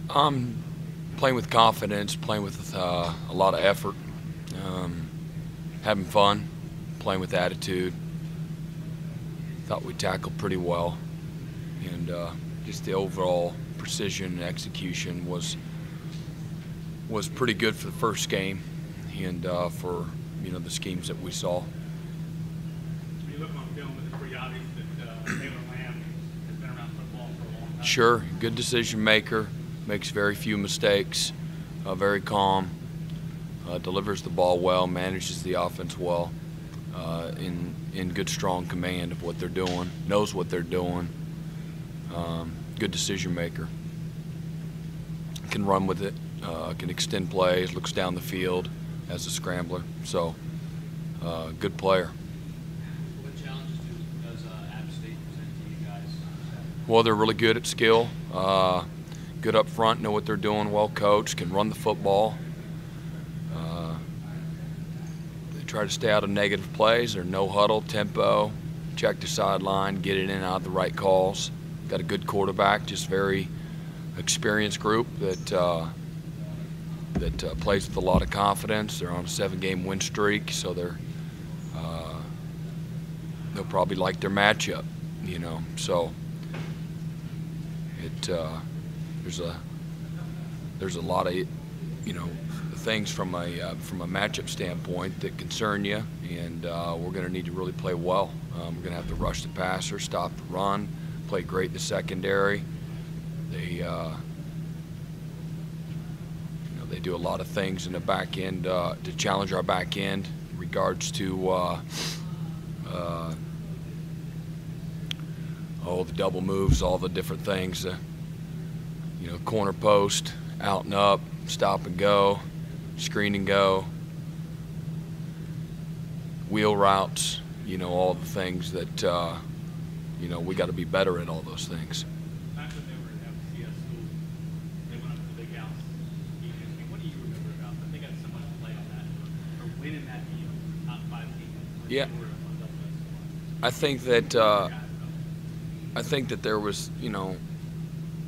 Playing with confidence, playing with a lot of effort, having fun, playing with attitude. Thought we tackled pretty well, and just the overall precision and execution was pretty good for the first game, and for the schemes that we saw. When you look on film, it's pretty obvious that Taylor Lamb has been around football for a long time. Sure, good decision maker, makes very few mistakes, very calm, delivers the ball well, manages the offense well, in good strong command of what they're doing, knows what they're doing, good decision maker, can run with it, can extend plays, looks down the field as a scrambler, so good player. What challenges does App State present to you guys? Well, they're really good at skill, good up front, know what they're doing, well coached, can run the football. They try to stay out of negative plays. They're no huddle, tempo, check the sideline, get it in and out of the right calls. Got a good quarterback, just very experienced group that plays with a lot of confidence. They're on a 7-game win streak, so they'll probably like their matchup, So there's a lot of things from a matchup standpoint that concern you, and we're going to need to really play well. We're going to have to rush the passer, stop the run, play great in the secondary. They do a lot of things in the back end to challenge our back end in regards to the double moves, all the different things. Corner post, out and up, stop and go, screen and go, wheel routes, all the things that, we got to be better at all those things. Back when they were at FCS school, they went up to the Big House. What do you remember about that? They got so much play on that, or winning that game, top 5 team. Yeah, I think that there was,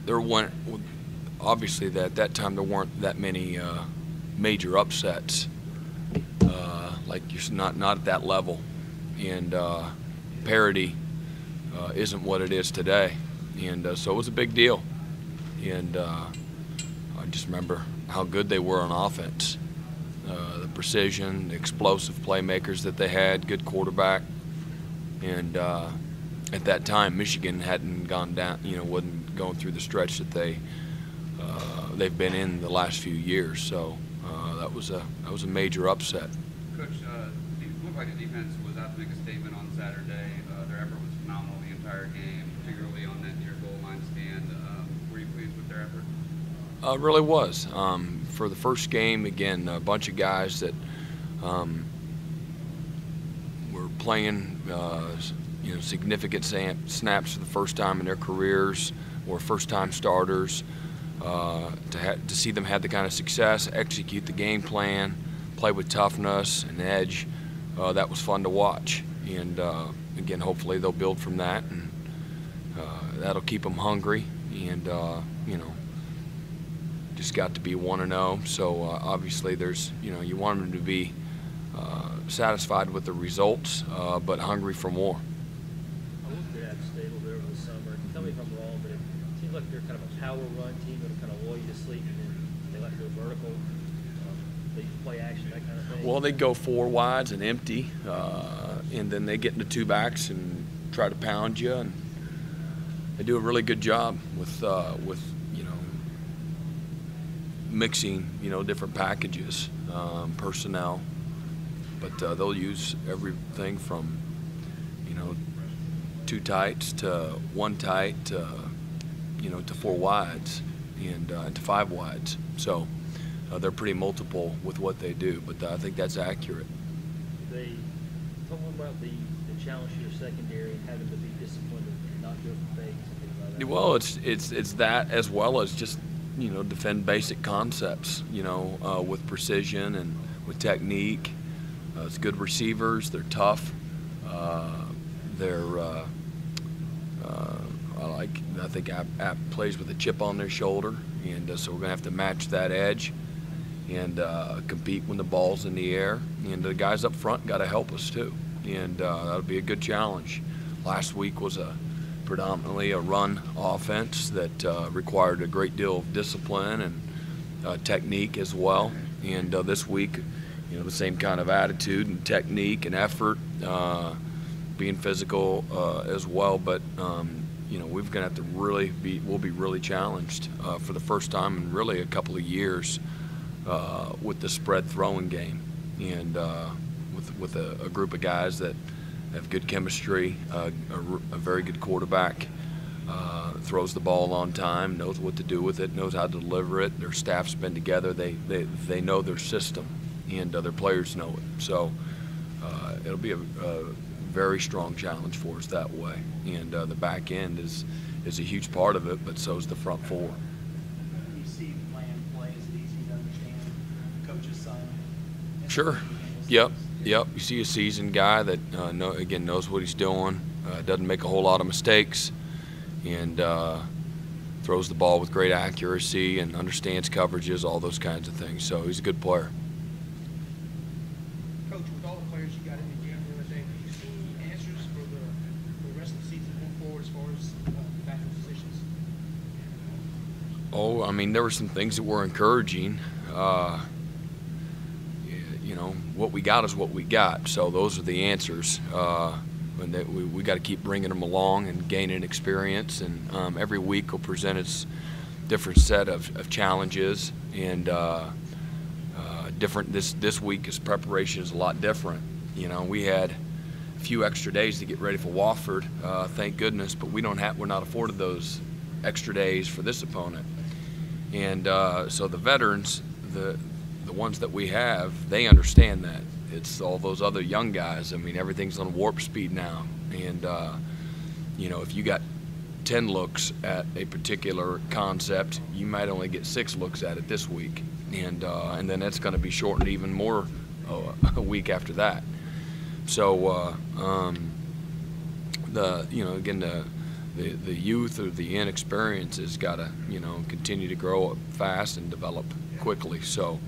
there weren't, obviously at that time there weren't that many major upsets, like you're not at that level, and parity isn't what it is today, and so it was a big deal, and I just remember how good they were on offense, the precision, the explosive playmakers that they had, good quarterback, and at that time Michigan hadn't gone down, wasn't going through the stretch that they've been in the last few years, so that was a major upset. Coach, it looked like the defense was out to make a statement on Saturday. Their effort was phenomenal the entire game, particularly on that near goal line stand. Were you pleased with their effort? It really was. For the first game, again, a bunch of guys that were playing significant snaps for the first time in their careers, or first-time starters. To see them have the kind of success, execute the game plan, play with toughness and edge, that was fun to watch. And again, hopefully they'll build from that, and that'll keep them hungry. And just got to be 1-0. So obviously, there's you want them to be satisfied with the results, but hungry for more. I looked at App State over there over the summer. Tell me if I'm wrong, but it seems like they're kind of a power run team that'll kind of lull you to sleep, and then they like to go vertical. They play action, that kind of thing. Well, they go 4 wides and empty, and then they get into 2 backs and try to pound you, and they do a really good job with mixing different packages, personnel, but they'll use everything from 2 tights to 1 tight to to 4 wides and to 5 wides. So they're pretty multiple with what they do, but I think that's accurate. They talk about the challenge to your secondary and having to be disciplined and not go for fakes and things like that. Well, it's that, as well as just defend basic concepts with precision and with technique. It's good receivers. They're tough. They're I think App plays with a chip on their shoulder, and so we're going to have to match that edge and compete when the ball's in the air. And the guys up front got to help us too, and that'll be a good challenge. Last week was predominantly a run offense that required a great deal of discipline and technique as well. And this week, the same kind of attitude and technique and effort, being physical as well. But we're going to have to we'll be really challenged for the first time in really a couple of years with the spread throwing game, and with a group of guys that have good chemistry, a very good quarterback, throws the ball on time, knows what to do with it, knows how to deliver it. Their staff's been together. They know their system, and their players know it. So it'll be a very strong challenge for us that way. And the back end is a huge part of it, but so is the front four. You see plan play, is it easy to understand the coach's son? Sure. Yep. You see a seasoned guy that knows what he's doing, doesn't make a whole lot of mistakes, and throws the ball with great accuracy and understands coverages, all those kinds of things. So he's a good player. Coach, with all the players you got in the game the other day, do you see any answers for the rest of the season going forward as far as the back positions? Oh, I mean, there were some things that were encouraging. What we got is what we got. So those are the answers. And we got to keep bringing them along and gaining experience. And every week will present its different set of challenges. And different this week's preparation is a lot different. We had a few extra days to get ready for Wofford, thank goodness, but we're not afforded those extra days for this opponent. And so the veterans, the ones that we have, they understand that. It's all those other young guys. I mean, everything's on warp speed now. And, if you got 10 looks at a particular concept, you might only get 6 looks at it this week. And then that's going to be shortened even more a week after that. So, the youth or the inexperience has got to, continue to grow fast and develop quickly. So,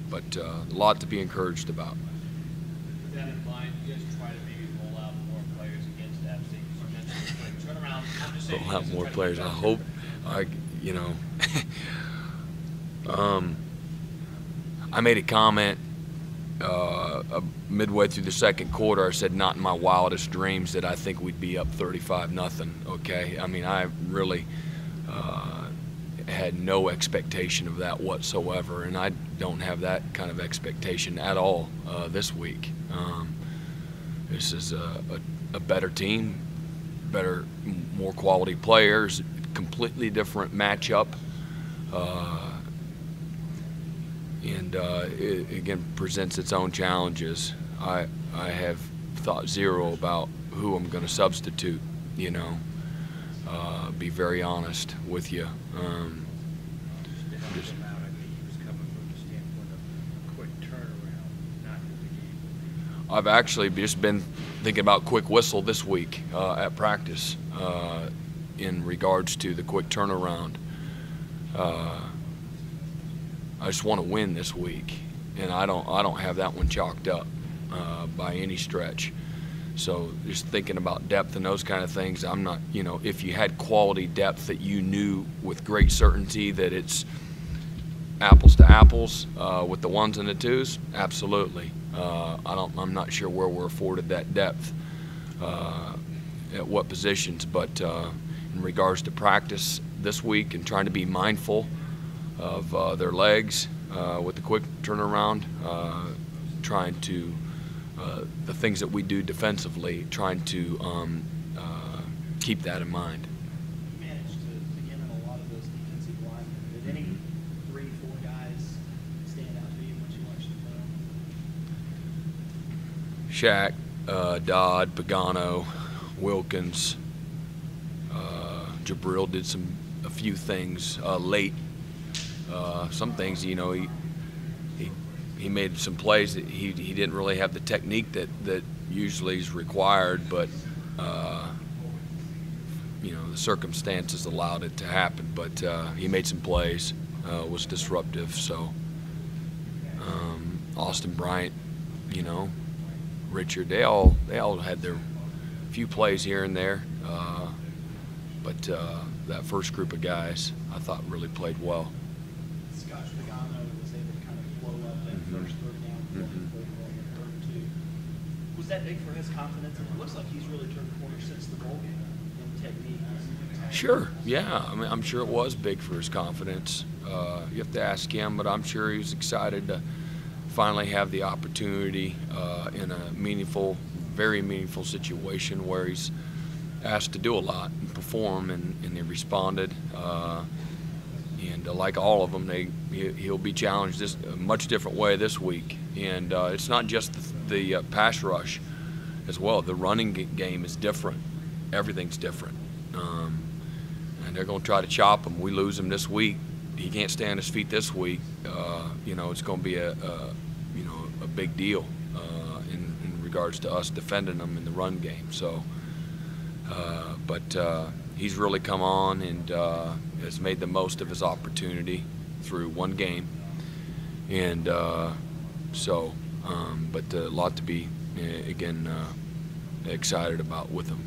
but a lot to be encouraged about. With that in mind, you guys try to maybe roll out more players against App State. You mentioned turnaround. I'm just saying. Roll out more players. I hope. I made a comment midway through the second quarter. I said, not in my wildest dreams that I think we'd be up 35-0. Okay. I mean, I really had no expectation of that whatsoever, and I don't have that kind of expectation at all this week. This is a better team, more quality players, completely different matchup, and it again presents its own challenges. I have thought zero about who I'm going to substitute, be very honest with you. He was coming from the standpoint of quick turnaround, not the game. I've actually just been thinking about quick whistle this week at practice in regards to the quick turnaround. I just want to win this week, and I don't have that one chalked up by any stretch. So just thinking about depth and those kind of things, I'm not, if you had quality depth that you knew with great certainty that it's apples to apples with the ones and the twos, absolutely. I'm not sure where we're afforded that depth at what positions, but in regards to practice this week and trying to be mindful of their legs with the quick turnaround, trying to the things that we do defensively, trying to keep that in mind. You managed to get in a lot of those defensive linemen. Did any 3, 4 guys stand out to you once you watched the film? Shaq, Dodd, Pagano, Wilkins, Jabril did a few things late. Some things, he made some plays that he didn't really have the technique that usually is required, but you know, the circumstances allowed it to happen. But he made some plays, was disruptive. So Austin Bryant, you know, Richard, they all had their few plays here and there. But that first group of guys, I thought really played well. Scott Pagano was able to kind of blow up that first third down, third two. Was that big for his confidence? And it looks like he's really turned the corner since the bowl game in technique. Sure, yeah. I mean, I'm sure it was big for his confidence. You have to ask him, but I'm sure he was excited to finally have the opportunity in a meaningful, very meaningful situation where he's asked to do a lot and perform, and he responded. And like all of them, he'll be challenged a much different way this week. And it's not just the pass rush as well. The running game is different. Everything's different. And they're going to try to chop him. We lose him this week. He can't stay on his feet this week. You know, it's going to be a big deal in regards to us defending him in the run game. So, but he's really come on and has made the most of his opportunity through one game. And but a lot to be, again, excited about with him.